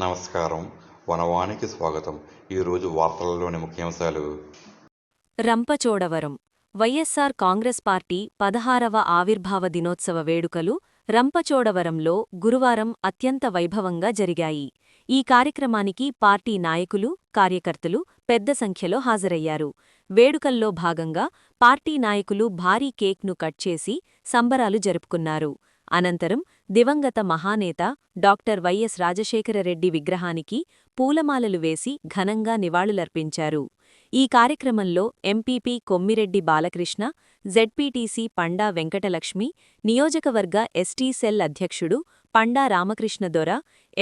నమస్కారం. వనవానికి స్వాగతం. ఈరోజు వార్తలలోని ముఖ్యాంశాలు. రంపచోడవరం వైఎస్సార్ కాంగ్రెస్ పార్టీ 16వ ఆవిర్భావ దినోత్సవ వేడుకలు రంపచోడవరంలో గురువారం అత్యంత వైభవంగా జరిగాయి. ఈ కార్యక్రమానికి పార్టీ నాయకులు, కార్యకర్తలు పెద్ద సంఖ్యలో హాజరయ్యారు. వేడుకల్లో భాగంగా పార్టీ నాయకులు భారీ కేక్ను కట్ చేసి సంబరాలు జరుపుకున్నారు. అనంతరం దివంగత మహానేత డాక్టర్ వైఎస్ రాజశేఖరరెడ్డి విగ్రహానికి పూలమాలలు వేసి ఘనంగా నివాళులర్పించారు. ఈ కార్యక్రమంలో ఎంపీపీ కొమ్మిరెడ్డి బాలకృష్ణ, జెడ్పీటీసీ పండా వెంకటలక్ష్మి, నియోజకవర్గ ఎస్టీ సెల్ అధ్యక్షుడు పండా రామకృష్ణదొర,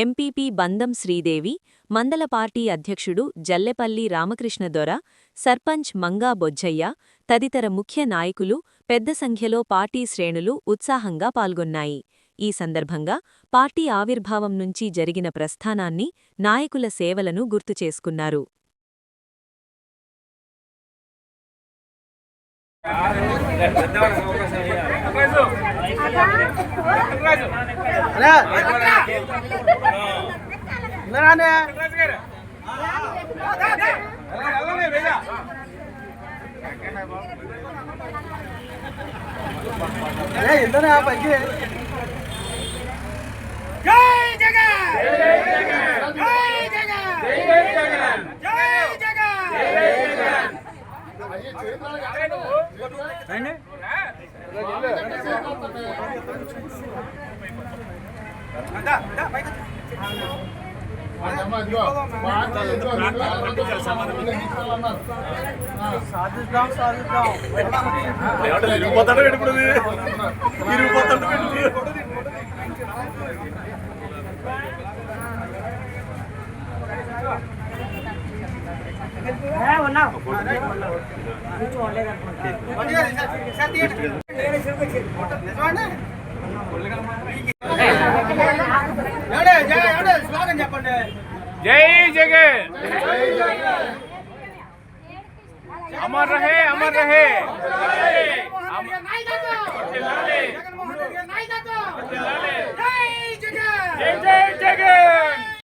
ఎంపీపీ బందం శ్రీదేవి, మండల పార్టీ అధ్యక్షుడు జల్లెపల్లి రామకృష్ణదొర, సర్పంచ్ మంగా బొజ్జయ్య తదితర ముఖ్య నాయకులు పెద్ద సంఖ్యలో పార్టీ శ్రేణులు ఉత్సాహంగా పాల్గొన్నాయి. ఈ సందర్భంగా పార్టీ ఆవిర్భావం నుంచి జరిగిన ప్రస్థానాన్ని, నాయకుల సేవలను గుర్తుచేసుకున్నారు. जय जगन, अमर रहे, अमर रहे। जय जगन, जय जगन।